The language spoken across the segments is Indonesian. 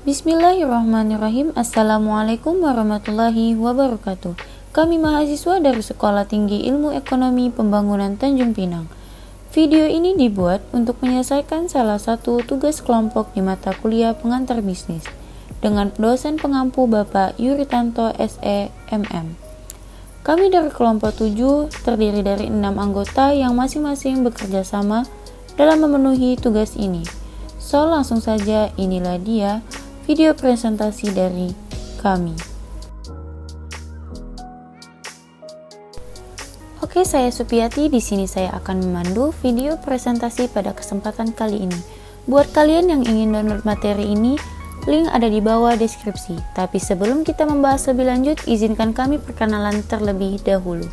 Bismillahirrahmanirrahim. Assalamualaikum warahmatullahi wabarakatuh. Kami mahasiswa dari Sekolah Tinggi Ilmu Ekonomi Pembangunan Tanjung Pinang. Video ini dibuat untuk menyelesaikan salah satu tugas kelompok di mata kuliah pengantar bisnis dengan dosen pengampu Bapak Yuritanto SE MM. Kami dari kelompok 7 terdiri dari 6 anggota yang masing-masing bekerja sama dalam memenuhi tugas ini. So, langsung saja, inilah dia video presentasi dari kami. Oke, saya Supiati. Di sini saya akan memandu video presentasi pada kesempatan kali ini. Buat kalian yang ingin download materi ini, link ada di bawah deskripsi. Tapi sebelum kita membahas lebih lanjut, izinkan kami perkenalan terlebih dahulu.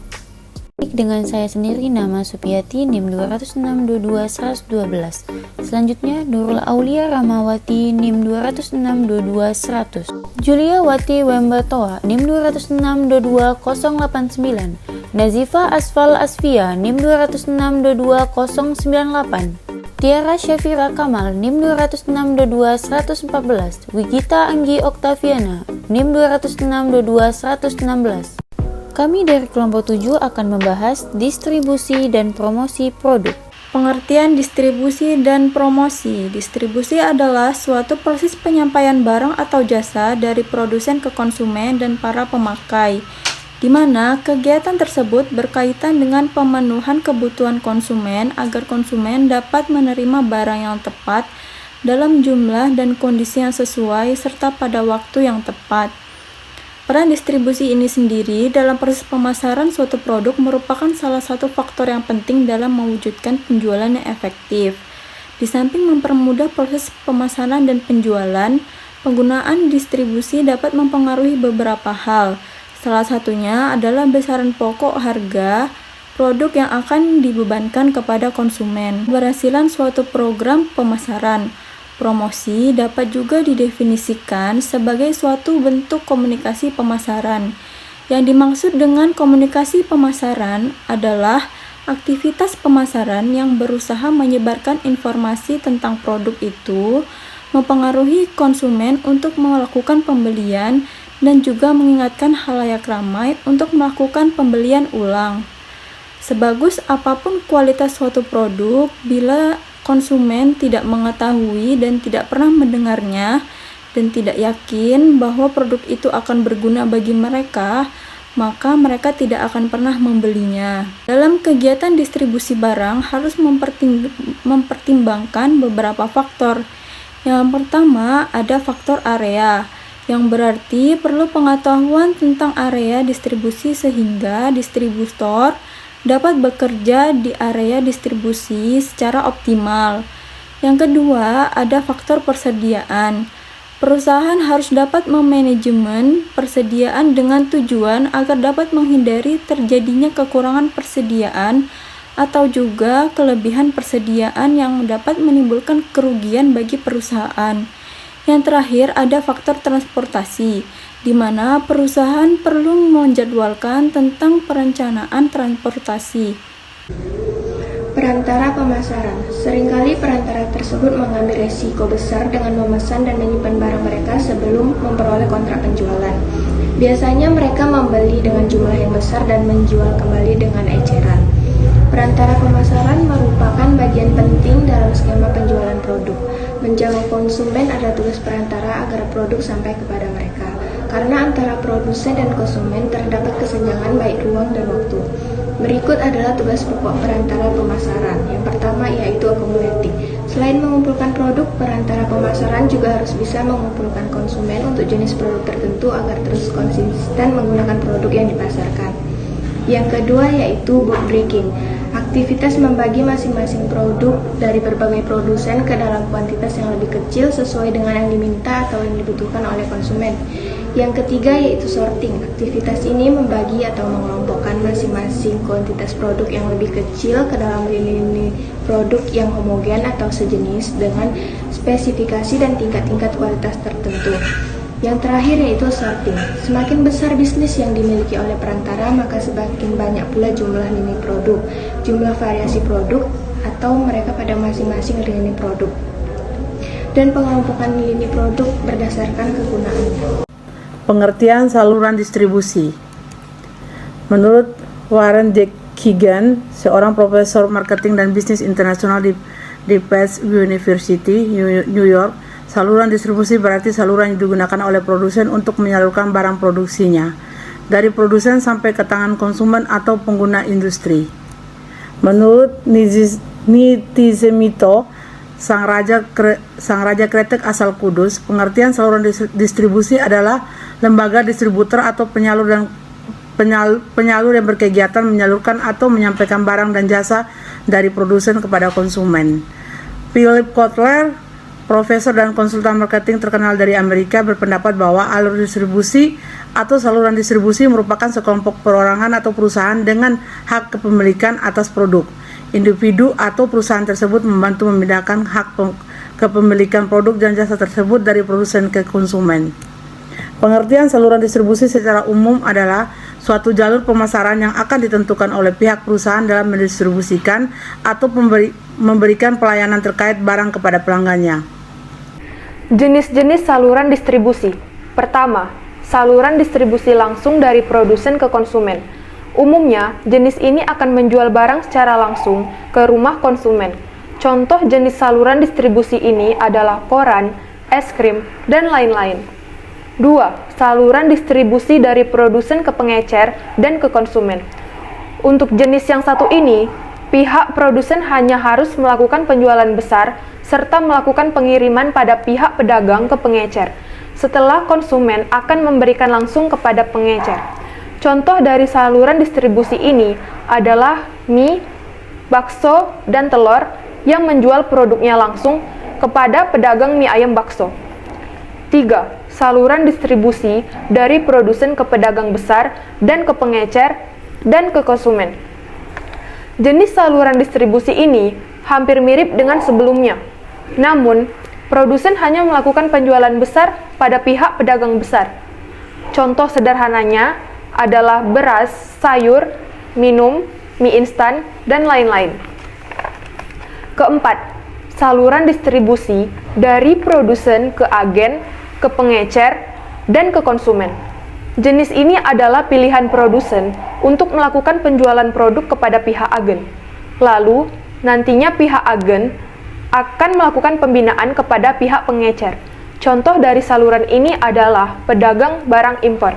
Dengan saya sendiri, nama Supiati, NIM 20622-112. Selanjutnya, Nurul Aulia Ramawati, NIM 20622-100. Julia Wati Wembatoa, NIM 20622-089. Nazifa Asfal Asfia, NIM 20622-098. Tiara Syafira Kamal, NIM 20622-114. Wigita Anggi Oktaviana, NIM 20622-116. Kami dari kelompok 7 akan membahas distribusi dan promosi produk. Pengertian distribusi dan promosi. Distribusi adalah suatu proses penyampaian barang atau jasa dari produsen ke konsumen dan para pemakai, di mana kegiatan tersebut berkaitan dengan pemenuhan kebutuhan konsumen agar konsumen dapat menerima barang yang tepat dalam jumlah dan kondisi yang sesuai serta pada waktu yang tepat. Peran distribusi ini sendiri dalam proses pemasaran suatu produk merupakan salah satu faktor yang penting dalam mewujudkan penjualan yang efektif. Di samping mempermudah proses pemasaran dan penjualan, penggunaan distribusi dapat mempengaruhi beberapa hal. Salah satunya adalah besaran pokok harga produk yang akan dibebankan kepada konsumen. Keberhasilan suatu program pemasaran. Promosi dapat juga didefinisikan sebagai suatu bentuk komunikasi pemasaran. Yang dimaksud dengan komunikasi pemasaran adalah aktivitas pemasaran yang berusaha menyebarkan informasi tentang produk itu, mempengaruhi konsumen untuk melakukan pembelian, dan juga mengingatkan khalayak ramai untuk melakukan pembelian ulang. Sebagus apapun kualitas suatu produk, bila konsumen tidak mengetahui dan tidak pernah mendengarnya dan tidak yakin bahwa produk itu akan berguna bagi mereka, maka mereka tidak akan pernah membelinya. Dalam kegiatan distribusi barang harus mempertimbangkan beberapa faktor. Yang pertama ada faktor area, yang berarti perlu pengetahuan tentang area distribusi sehingga distributor dapat bekerja di area distribusi secara optimal. Yang kedua, ada faktor persediaan. Perusahaan harus dapat memanajemen persediaan dengan tujuan agar dapat menghindari terjadinya kekurangan persediaan atau juga kelebihan persediaan yang dapat menimbulkan kerugian bagi perusahaan. Yang terakhir, ada faktor transportasi, di mana perusahaan perlu menjadwalkan tentang perencanaan transportasi. Perantara pemasaran. Seringkali perantara tersebut mengambil risiko besar dengan memesan dan menyimpan barang mereka sebelum memperoleh kontrak penjualan. Biasanya mereka membeli dengan jumlah yang besar dan menjual kembali dengan eceran. Perantara pemasaran merupakan bagian penting dalam skema penjualan produk. Menjangkau konsumen adalah tugas perantara agar produk sampai kepada mereka. Karena antara produsen dan konsumen terdapat kesenjangan baik ruang dan waktu. Berikut adalah tugas pokok perantara pemasaran. Yang pertama yaitu akumulatif. Selain mengumpulkan produk, perantara pemasaran juga harus bisa mengumpulkan konsumen untuk jenis produk tertentu agar terus konsisten menggunakan produk yang dipasarkan. Yang kedua yaitu bulk breaking. Aktivitas membagi masing-masing produk dari berbagai produsen ke dalam kuantitas yang lebih kecil sesuai dengan yang diminta atau yang dibutuhkan oleh konsumen. Yang ketiga yaitu sorting. Aktivitas ini membagi atau mengelompokkan masing-masing kuantitas produk yang lebih kecil ke dalam lini produk yang homogen atau sejenis dengan spesifikasi dan tingkat-tingkat kualitas tertentu. Yang terakhir yaitu sorting. Semakin besar bisnis yang dimiliki oleh perantara, maka semakin banyak pula jumlah lini produk, jumlah variasi produk, atau mereka pada masing-masing lini produk. dan pengelompokan lini produk berdasarkan kegunaannya. Pengertian saluran distribusi. Menurut Warren D. Keegan, seorang profesor marketing dan bisnis internasional di Pace University, New York, saluran distribusi berarti saluran yang digunakan oleh produsen untuk menyalurkan barang produksinya dari produsen sampai ke tangan konsumen atau pengguna industri. Menurut Nizamito, sang raja kretek asal Kudus, pengertian saluran distribusi adalah lembaga distributor atau penyalur yang berkegiatan menyalurkan atau menyampaikan barang dan jasa dari produsen kepada konsumen. Philip Kotler, profesor dan konsultan marketing terkenal dari Amerika, berpendapat bahwa alur distribusi atau saluran distribusi merupakan sekelompok perorangan atau perusahaan dengan hak kepemilikan atas produk. Individu atau perusahaan tersebut membantu memindahkan hak kepemilikan produk dan jasa tersebut dari produsen ke konsumen. Pengertian saluran distribusi secara umum adalah suatu jalur pemasaran yang akan ditentukan oleh pihak perusahaan dalam mendistribusikan atau memberikan pelayanan terkait barang kepada pelanggannya. Jenis-jenis saluran distribusi. Pertama, saluran distribusi langsung dari produsen ke konsumen. Umumnya, jenis ini akan menjual barang secara langsung ke rumah konsumen. Contoh jenis saluran distribusi ini adalah koran, es krim, dan lain-lain. 2. Saluran distribusi dari produsen ke pengecer dan ke konsumen. Untuk jenis yang satu ini, pihak produsen hanya harus melakukan penjualan besar serta melakukan pengiriman pada pihak pedagang ke pengecer. Setelah konsumen akan memberikan langsung kepada pengecer. Contoh dari saluran distribusi ini adalah mie, bakso, dan telur yang menjual produknya langsung kepada pedagang mie ayam bakso. 3. Saluran distribusi dari produsen ke pedagang besar dan ke pengecer dan ke konsumen. Jenis saluran distribusi ini hampir mirip dengan sebelumnya. Namun, produsen hanya melakukan penjualan besar pada pihak pedagang besar. Contoh sederhananya adalah beras, sayur, minum, mie instan, dan lain-lain. Keempat, saluran distribusi dari produsen ke agen, ke pengecer, dan ke konsumen. Jenis ini adalah pilihan produsen untuk melakukan penjualan produk kepada pihak agen. Lalu, nantinya pihak agen akan melakukan pembinaan kepada pihak pengecer. Contoh dari saluran ini adalah pedagang barang impor.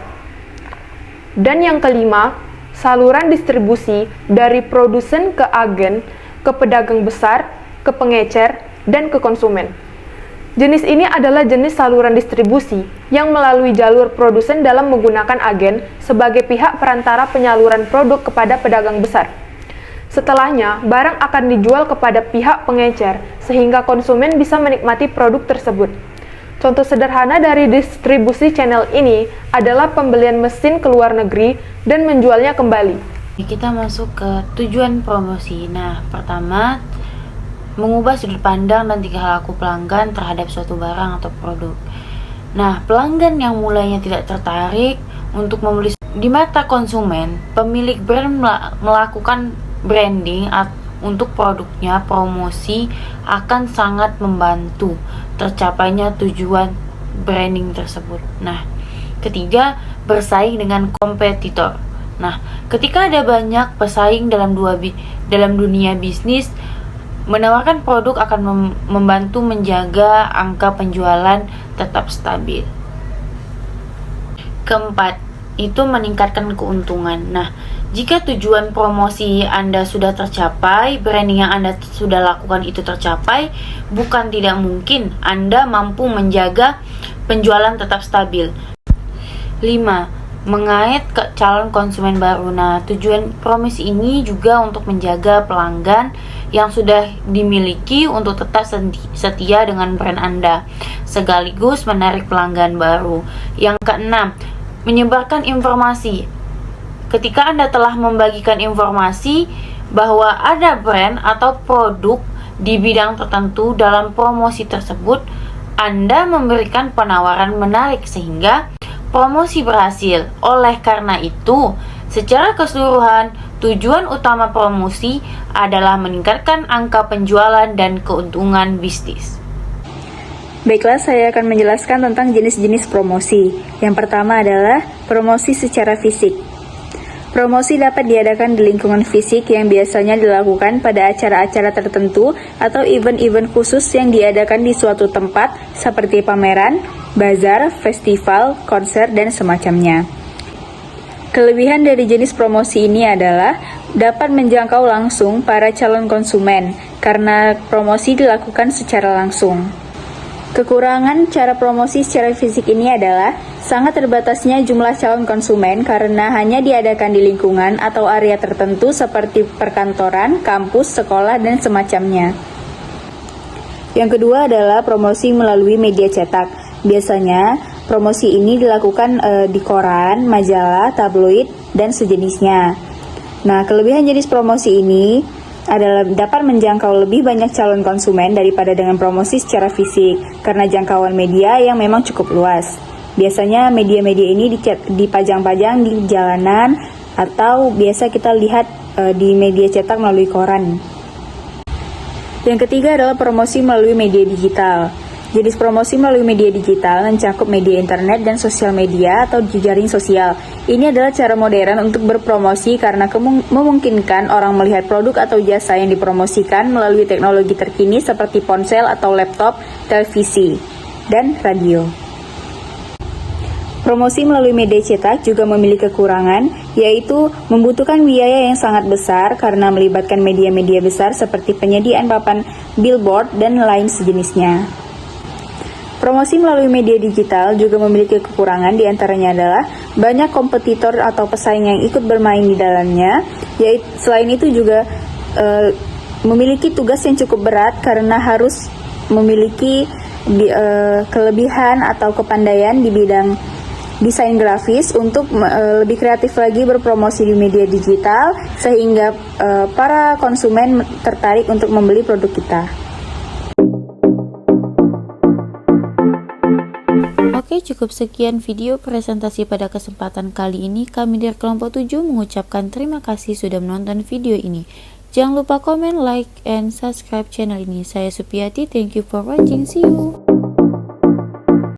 Dan yang kelima, saluran distribusi dari produsen ke agen, ke pedagang besar, ke pengecer, dan ke konsumen. Jenis ini adalah jenis saluran distribusi yang melalui jalur produsen dalam menggunakan agen sebagai pihak perantara penyaluran produk kepada pedagang besar. Setelahnya, barang akan dijual kepada pihak pengecer sehingga konsumen bisa menikmati produk tersebut. Contoh sederhana dari distribusi channel ini adalah pembelian mesin ke luar negeri dan menjualnya kembali. Kita masuk ke tujuan promosi. Nah, pertama, mengubah sudut pandang dan tingkah laku pelanggan terhadap suatu barang atau produk. Nah, pelanggan yang mulainya tidak tertarik untuk membeli di mata konsumen, pemilik brand melakukan branding untuk produknya, promosi akan sangat membantu tercapainya tujuan branding tersebut. Nah, ketiga, bersaing dengan kompetitor. Nah, ketika ada banyak pesaing dalam dunia bisnis, menawarkan produk akan membantu menjaga angka penjualan tetap stabil. Keempat, itu meningkatkan keuntungan. Nah, jika tujuan promosi Anda sudah tercapai, branding yang Anda sudah lakukan itu tercapai, bukan tidak mungkin Anda mampu menjaga penjualan tetap stabil. 5. Mengait ke calon konsumen baru. Nah, tujuan promosi ini juga untuk menjaga pelanggan yang sudah dimiliki untuk tetap setia dengan brand Anda, sekaligus menarik pelanggan baru. Yang keenam, menyebarkan informasi. Ketika Anda telah membagikan informasi bahwa ada brand atau produk di bidang tertentu dalam promosi tersebut, Anda memberikan penawaran menarik sehingga promosi berhasil. Oleh karena itu, secara keseluruhan, tujuan utama promosi adalah meningkatkan angka penjualan dan keuntungan bisnis. Baiklah, saya akan menjelaskan tentang jenis-jenis promosi. Yang pertama adalah promosi secara fisik. Promosi dapat diadakan di lingkungan fisik yang biasanya dilakukan pada acara-acara tertentu atau event-event khusus yang diadakan di suatu tempat seperti pameran, bazar, festival, konser, dan semacamnya. Kelebihan dari jenis promosi ini adalah dapat menjangkau langsung para calon konsumen karena promosi dilakukan secara langsung. Kekurangan cara promosi secara fisik ini adalah sangat terbatasnya jumlah calon konsumen karena hanya diadakan di lingkungan atau area tertentu seperti perkantoran, kampus, sekolah, dan semacamnya. Yang kedua adalah promosi melalui media cetak. Biasanya, promosi ini dilakukan di koran, majalah, tabloid, dan sejenisnya. Nah, kelebihan jenis promosi ini adalah dapat menjangkau lebih banyak calon konsumen daripada dengan promosi secara fisik karena jangkauan media yang memang cukup luas. Biasanya media-media ini dipajang-pajang di jalanan atau biasa kita lihat di media cetak melalui koran. Yang ketiga adalah promosi melalui media digital. Jenis promosi melalui media digital mencakup media internet dan sosial media atau jejaring sosial. Ini adalah cara modern untuk berpromosi karena memungkinkan orang melihat produk atau jasa yang dipromosikan melalui teknologi terkini seperti ponsel atau laptop, televisi, dan radio. Promosi melalui media cetak juga memiliki kekurangan, yaitu membutuhkan biaya yang sangat besar karena melibatkan media-media besar seperti penyediaan papan billboard dan lain sejenisnya. Promosi melalui media digital juga memiliki kekurangan, diantaranya adalah banyak kompetitor atau pesaing yang ikut bermain di dalamnya. Selain itu juga memiliki tugas yang cukup berat karena harus memiliki kelebihan atau kepandaian di bidang desain grafis untuk lebih kreatif lagi berpromosi di media digital sehingga para konsumen tertarik untuk membeli produk kita. Oke, cukup sekian video presentasi pada kesempatan kali ini. Kami dari kelompok 7 mengucapkan terima kasih sudah menonton video ini. Jangan lupa komen, like, and subscribe channel ini. Saya Supiati, thank you for watching, see you.